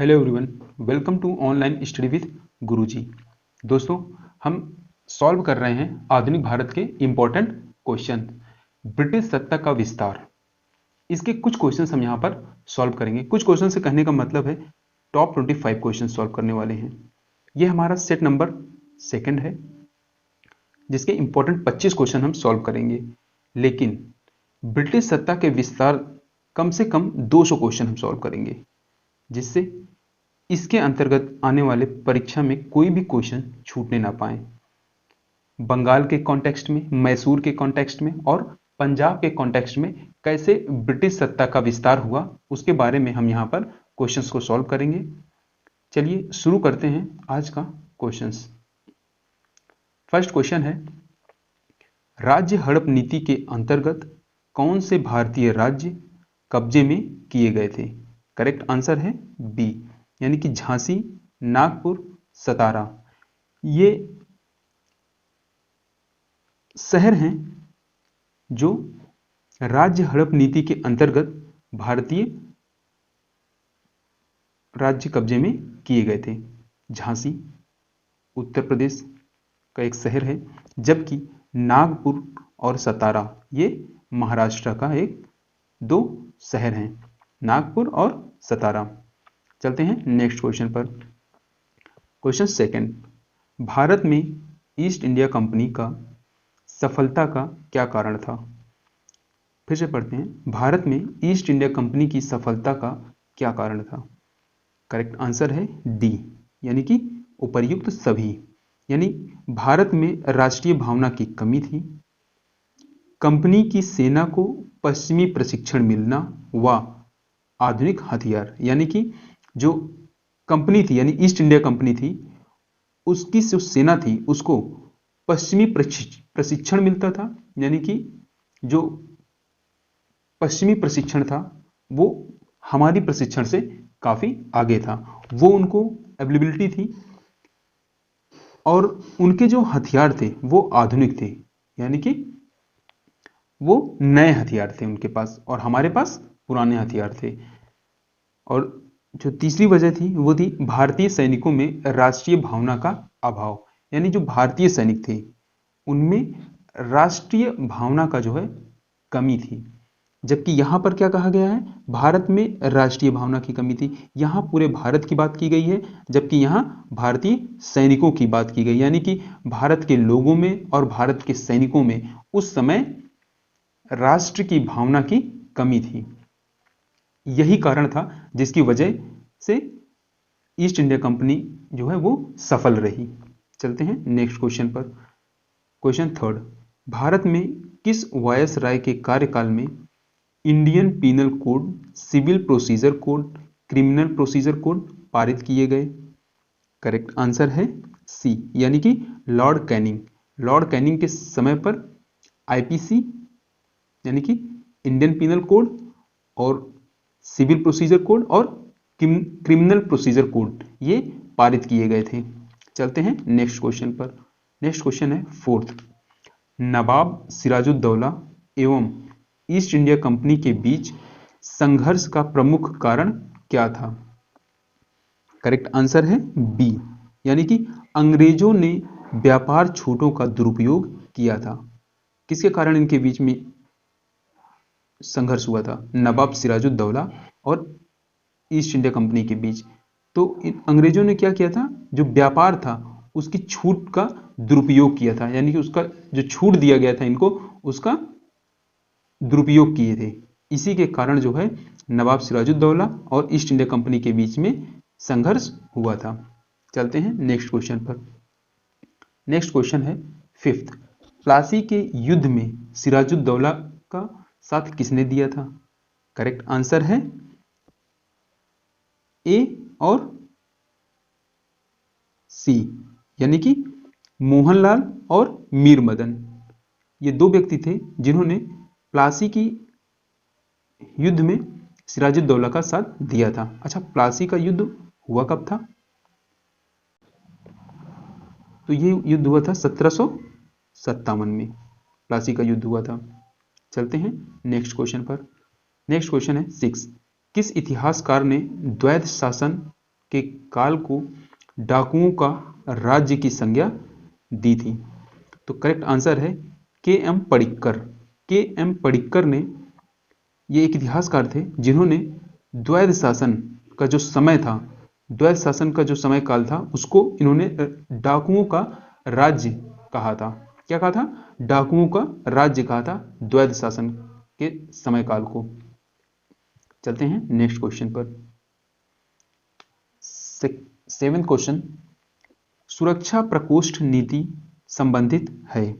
Hello everyone, welcome to online study with Guruji. दोस्तों, हम solve कर रहे हैं आधुनिक भारत के इंपॉर्टेंट क्वेश्चन। ब्रिटिश सत्ता का विस्तार, इसके कुछ क्वेश्चंस हम यहाँ पर सॉल्व करेंगे। कुछ क्वेश्चन से कहने का मतलब है टॉप 25 क्वेश्चन सॉल्व करने वाले हैं। ये हमारा सेट नंबर सेकंड है, जिसके इंपॉर्टेंट 25 क्वेश्चन हम सॉल्व करेंगे। लेकिन ब्रिटिश सत्ता के विस्तार कम से कम 200 क्वेश्चन हम सॉल्व करेंगे, जिससे इसके अंतर्गत आने वाले परीक्षा में कोई भी क्वेश्चन छूटने ना पाए। बंगाल के कॉन्टेक्स्ट में, मैसूर के कॉन्टेक्स्ट में और पंजाब के कॉन्टेक्स्ट में कैसे ब्रिटिश सत्ता का विस्तार हुआ, उसके बारे में हम यहाँ पर क्वेश्चंस को सॉल्व करेंगे। चलिए शुरू करते हैं आज का क्वेश्चंस। फर्स्ट क्वेश्चन है, राज्य हड़प नीति के अंतर्गत कौन से भारतीय राज्य कब्जे में किए गए थे? करेक्ट आंसर है बी, यानी कि झांसी, नागपुर, सतारा। ये शहर हैं जो राज्य हड़प नीति के अंतर्गत भारतीय राज्य कब्जे में किए गए थे। झांसी उत्तर प्रदेश का एक शहर है, जबकि नागपुर और सतारा ये महाराष्ट्र का एक दो शहर हैं, नागपुर और सतारा। चलते हैं नेक्स्ट क्वेश्चन पर। क्वेश्चन सेकंड, भारत में ईस्ट इंडिया कंपनी का सफलता का क्या कारण था? फिर से पढ़ते हैं, भारत में ईस्ट इंडिया कंपनी की सफलता का क्या कारण था? करेक्ट आंसर है डी, यानी कि उपर्युक्त सभी। यानी भारत में राष्ट्रीय भावना की कमी थी, कंपनी की सेना को पश्चिमी प्रशिक्षण मिलना व आधुनिक हथियार, यानी कि जो कंपनी थी यानी ईस्ट इंडिया कंपनी थी, उसकी जो सेना थी उसको पश्चिमी प्रशिक्षण मिलता था, यानी कि जो पश्चिमी प्रशिक्षण था वो हमारी प्रशिक्षण से काफी आगे था, वो उनको अवेलेबिलिटी थी। और उनके जो हथियार थे वो आधुनिक थे, यानी कि वो नए हथियार थे उनके पास और हमारे पास पुराने हथियार थे। और जो तीसरी वजह थी वो थी भारतीय सैनिकों में राष्ट्रीय भावना का अभाव, यानी जो भारतीय सैनिक थे उनमें राष्ट्रीय भावना का जो है कमी थी। जबकि यहां पर क्या कहा गया है, भारत में राष्ट्रीय भावना की कमी थी। यहां पूरे भारत की बात की गई है, जबकि यहां भारतीय सैनिकों की बात की गई, यानी कि भारत के लोगों में और भारत के सैनिकों में उस समय राष्ट्र की भावना की कमी थी। यही कारण था जिसकी वजह से ईस्ट इंडिया कंपनी जो है वो सफल रही। चलते हैं नेक्स्ट क्वेश्चन पर। क्वेश्चन थर्ड, भारत में किस वायसराय के कार्यकाल में Indian penal code, civil procedure code, criminal procedure code पारित किए गए? करेक्ट आंसर है सी, यानी कि लॉर्ड कैनिंग। लॉर्ड कैनिंग के समय पर आईपीसी यानी कि इंडियन पीनल कोड और सिविल प्रोसीजर कोड और क्रिमिनल प्रोसीजर कोड ये पारित किए गए थे। चलते हैं नेक्स्ट क्वेश्चन पर। नेक्स्ट क्वेश्चन है फोर्थ, नवाब सिराजुद्दौला एवं ईस्ट इंडिया कंपनी के बीच संघर्ष का प्रमुख कारण क्या था? करेक्ट आंसर है बी, यानी कि अंग्रेजों ने व्यापार छूटों का दुरुपयोग किया था। किसके कारण इनके बीच में संघर्ष हुआ था? नवाब सिराजुद्दौला और ईस्ट इंडिया कंपनी के बीच। तो अंग्रेजों ने क्या किया था, जो व्यापार था उसकी छूट का दुरुपयोग किया था, यानी कि उसका जो छूट दिया गया था इनको, उसका दुरुपयोग किए थे। इसी के कारण जो है नवाब सिराजुद्दौला और ईस्ट इंडिया कंपनी के बीच में संघर्ष हुआ था। चलते हैं नेक्स्ट क्वेश्चन पर। नेक्स्ट क्वेश्चन है फिफ्थ, प्लासी के युद्ध में सिराजुद्दौला का साथ किसने दिया था? करेक्ट आंसर है ए और सी, यानी कि मोहनलाल और मीर मदन। ये दो व्यक्ति थे जिन्होंने प्लासी की युद्ध में सिराजुद्दौला का साथ दिया था। अच्छा, प्लासी का युद्ध हुआ कब था? तो ये युद्ध हुआ था 1757 में, प्लासी का युद्ध हुआ था। चलते हैं नेक्स्ट क्वेश्चन पर। नेक्स्ट क्वेश्चन है 6, किस इतिहासकार ने द्वैध शासन के काल को डाकुओं का राज्य की संज्ञा दी थी? तो करेक्ट आंसर है के एम पडिक्कर। के एम पडिक्कर ने, ये एक इतिहासकार थे जिन्होंने द्वैध शासन का जो समय था, द्वैध शासन का जो समय काल था, उसको इन्होंने डाकुओं का राज्य कहा था। क्या कहा था? डाकुओं का राज्य कहा था द्वैध शासन के समय काल को। चलते हैं नेक्स्ट क्वेश्चन पर। सेवेंथ क्वेश्चन, सुरक्षा प्रकोष्ठ नीति संबंधित है?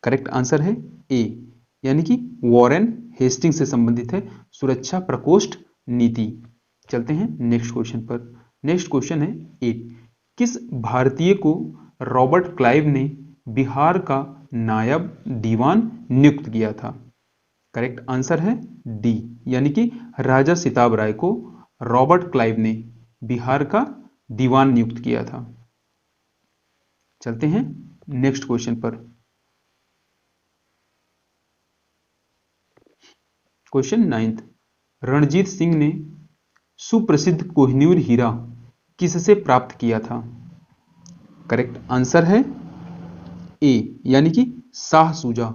करेक्ट आंसर है ए, यानी कि वॉरेन हेस्टिंग से संबंधित है सुरक्षा प्रकोष्ठ नीति। चलते हैं नेक्स्ट क्वेश्चन पर। नेक्स्ट क्वेश्चन है 8, किस भारतीय को रॉबर्ट क्लाइव ने बिहार का नायब दीवान नियुक्त किया था? करेक्ट आंसर है डी, यानी कि राजा सिताब राय को रॉबर्ट क्लाइव ने बिहार का दीवान नियुक्त किया था। चलते हैं नेक्स्ट क्वेश्चन पर। क्वेश्चन 9, रणजीत सिंह ने सुप्रसिद्ध कोहिनूर हीरा किससे प्राप्त किया था? करेक्ट आंसर है ए, यानी कि शाह सूजा।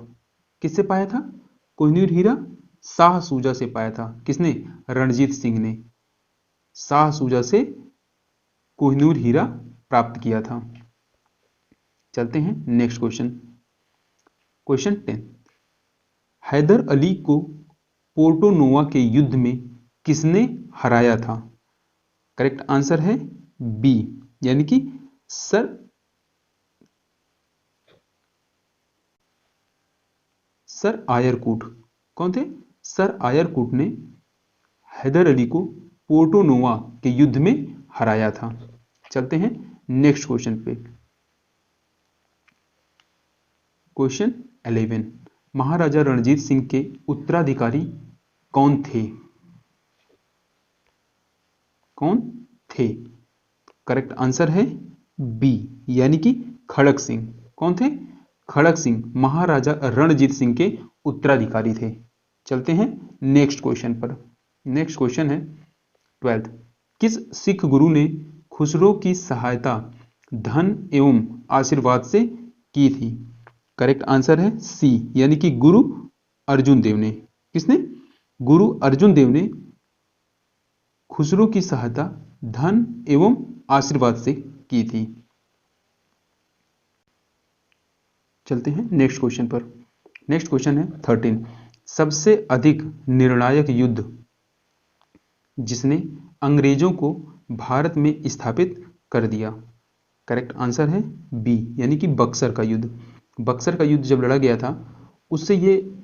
किससे पाया था कोहिनूर हीरा? शाह सूजा से पाया था। किसने? रणजीत सिंह ने शाह सूजा से कोहिनूर हीरा प्राप्त किया था। चलते हैं next question. Question 10, Haidar Ali को पोर्टो नोवा के युद्ध में किसने हराया था? करेक्ट आंसर है बी, यानी कि सर आयरकूट। कौन थे? सर आयरकूट ने हैदर अली को पोर्टो नोवा के युद्ध में हराया था। चलते हैं नेक्स्ट क्वेश्चन पे। क्वेश्चन 11, महाराजा रणजीत सिंह के उत्तराधिकारी कौन थे? कौन थे? करेक्ट आंसर है बी, यानी कि खड़क सिंह। कौन थे? खड़क सिंह महाराजा रणजीत सिंह के उत्तराधिकारी थे। चलते हैं नेक्स्ट क्वेश्चन पर। नेक्स्ट क्वेश्चन है 12, किस सिख गुरु ने खुसरो की सहायता धन एवं आशीर्वाद से की थी? करेक्ट आंसर है सी, यानी कि गुरु अर्जुन देव ने। किसने? गुरु अर्जुन देव ने खुसरो की सहायता धन एवं आशीर्वाद से की थी। चलते हैं नेक्स्ट क्वेश्चन पर। नेक्स्ट क्वेश्चन है 13, सबसे अधिक निर्णायक युद्ध जिसने अंग्रेजों को भारत में स्थापित कर दिया? करेक्ट आंसर है बी, यानी कि बक्सर का युद्ध। बक्सर का युद्ध जब लड़ा गया था, उससे ये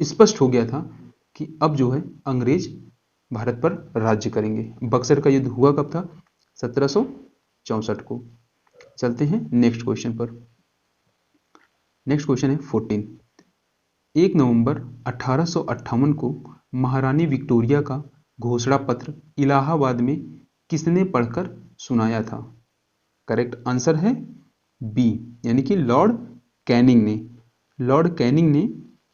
स्पष्ट हो गया था कि अब जो है अंग्रेज भारत पर राज्य करेंगे। बक्सर का युद्ध हुआ कब था? 1764 को। चलते हैं नेक्स्ट क्वेश्चन पर। नेक्स्ट क्वेश्चन है 14, 1 नवंबर 1858 को महारानी विक्टोरिया का घोषणा पत्र इलाहाबाद में किसने पढ़कर सुनाया था? करेक्ट आंसर है बी, यानी कि लॉर्ड कैनिंग ने। लॉर्ड कैनिंग ने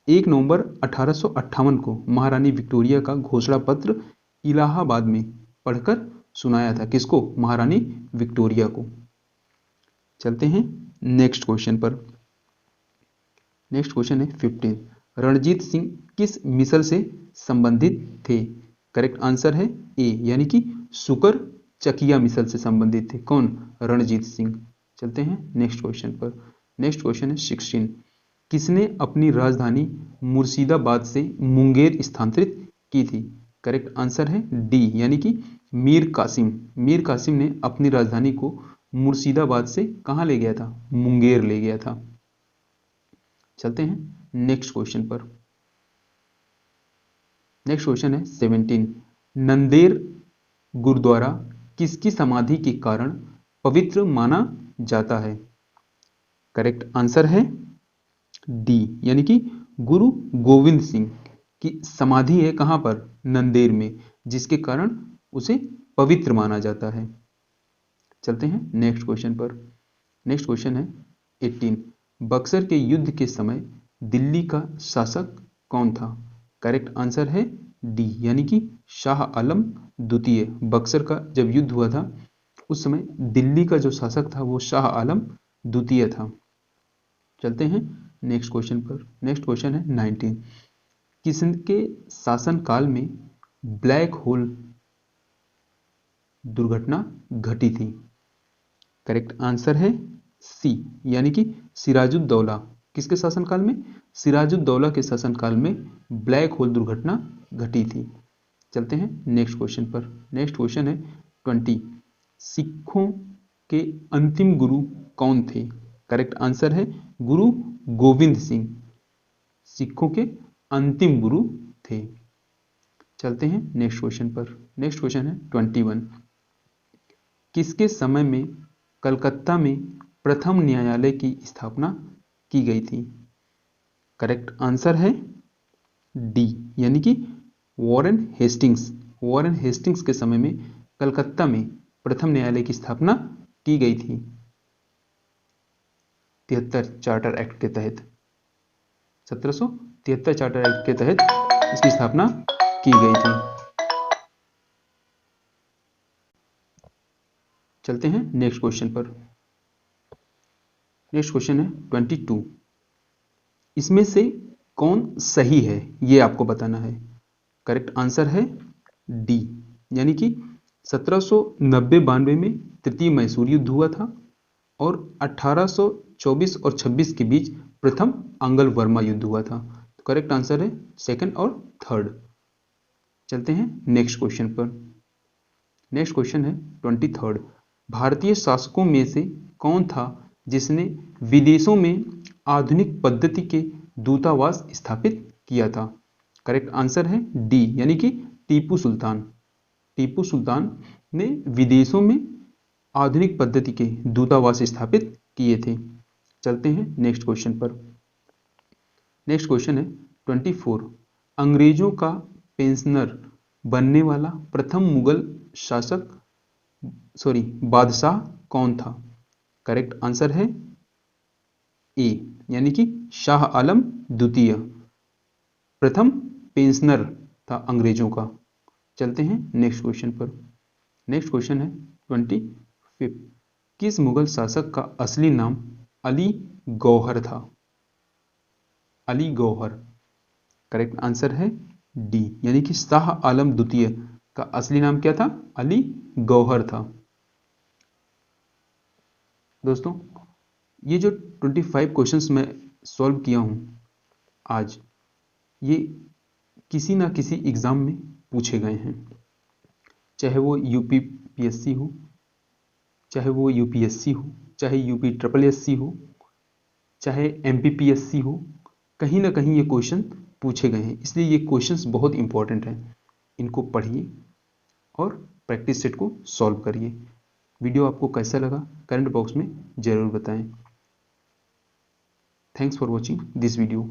1 नवंबर 1858 को महारानी विक्टोरिया का घोषणा पत्र इलाहाबाद में पढ़कर सुनाया था। किसको? महारानी विक्टोरिया को। चलते हैं नेक्स्ट क्वेश्चन पर। नेक्स्ट क्वेश्चन है 15, रणजीत सिंह किस मिसल से संबंधित थे? करेक्ट आंसर है ए, यानी कि सुकर चकिया मिसल से संबंधित थे। कौन? रणजीत सिंह। चलते हैं नेक्स्ट क्वेश्चन पर। नेक्स्ट क्वेश्चन है 16, किसने अपनी राजधानी मुर्शिदाबाद से मुंगेर स्थानांतरित की थी? करेक्ट आंसर है डी, यानी कि मीर कासिम। मीर कासिम ने अपनी राजधानी को मुर्शिदाबाद से कहां ले गया था? मुंगेर ले गया था। चलते हैं नेक्स्ट क्वेश्चन पर। नेक्स्ट क्वेश्चन है 17, नंदेड़ गुरुद्वारा किसकी समाधि के कारण पवित्र माना जाता है? करेक्ट आंसर है डी, यानी कि गुरु गोविंद सिंह की समाधि है। कहां पर? नंदेड़ में, जिसके कारण उसे पवित्र माना जाता है। चलते हैं नेक्स्ट क्वेश्चन पर। नेक्स्ट क्वेश्चन है 18, बक्सर के युद्ध के समय दिल्ली का शासक कौन था? करेक्ट आंसर है डी यानी कि शाह आलम द्वितीय। बक्सर का जब युद्ध हुआ था उस समय दिल्ली का जो शासक था वो शाह आलम द्वितीय था। चलते हैं नेक्स्ट क्वेश्चन पर। नेक्स्ट क्वेश्चन है 19। किसके शासन काल में ब्लैक होल दुर्घटना घटी थी? करेक्ट आंसर है सी यानी कि सिराजुद्दौला। किसके शासनकाल में? सिराजुद्दौला के शासनकाल में ब्लैक होल दुर्घटना घटी थी। चलते हैं नेक्स्ट क्वेश्चन पर। नेक्स्ट क्वेश्चन है 20। सिखों के अंतिम गुरु कौन थे? करेक्ट आंसर है गुरु गोविंद सिंह। सिखों के अंतिम गुरु थे। चलते हैं नेक्स्ट क्वेश्चन पर। नेक्स्ट क्वेश्चन है 21। किसके समय में कलकत्ता में प्रथम न्यायालय की स्थापना की गई थी? करेक्ट आंसर है डी यानी कि वॉरेन हेस्टिंग्स। वॉरेन हेस्टिंग्स के समय में कलकत्ता में प्रथम न्यायालय की स्थापना की गई थी 73 चार्टर एक्ट के तहत। 1773 चार्टर एक्ट के तहत इसकी स्थापना की गई थी। चलते हैं नेक्स्ट क्वेश्चन पर। नेक्स्ट क्वेश्चन है 22। इसमें से कौन सही है ये आपको बताना है। करेक्ट आंसर है डी यानी कि 1790-92 में तृतीय मैसूर युद्ध हुआ था और 1824 और 26 के बीच प्रथम अंगल वर्मा युद्ध हुआ था। तो करेक्ट आंसर है सेकंड और थर्ड। चलते हैं नेक्स्ट क्वेश्चन पर। नेक्स्ट क्वेश्चन है 23। भारतीय शासकों में से कौन था जिसने विदेशों में आधुनिक पद्धति के दूतावास स्थापित किया था? करेक्ट आंसर है डी यानी कि टीपू सुल्तान। टीपू सुल्तान ने विदेशों में आधुनिक पद्धति के दूतावास स्थापित किए थे। चलते हैं नेक्स्ट क्वेश्चन पर। नेक्स्ट क्वेश्चन है 24। अंग्रेजों का पेंशनर बनने वाला प्रथम मुगल बादशाह कौन था? करेक्ट आंसर है ए यानी कि शाह आलम द्वितीय प्रथम पेंशनर था अंग्रेजों का। चलते हैं नेक्स्ट क्वेश्चन पर। नेक्स्ट क्वेश्चन है 25। किस मुगल शासक का असली नाम अली गौहर था? अली गौहर। करेक्ट आंसर है डी यानी कि शाह आलम द्वितीय का असली नाम क्या था? अली गौहर था। दोस्तों ये जो 25 क्वेश्चंस मैं सॉल्व किया हूं आज, ये किसी ना किसी एग्जाम में पूछे गए हैं, चाहे वो यूपीपीएससी हो, चाहे वो यूपीएससी हो, चाहे यूपी ट्रिपल एससी हो, चाहे एमपीपीएससी हो, कहीं ना कहीं ये क्वेश्चन पूछे गए हैं। इसलिए ये क्वेश्चंस बहुत इंपॉर्टेंट हैं। इनको पढ़िए और प्रैक्टिस सेट को सॉल्व करिए। वीडियो आपको कैसा लगा कमेंट बॉक्स में जरूर बताएं। Thanks for watching this video.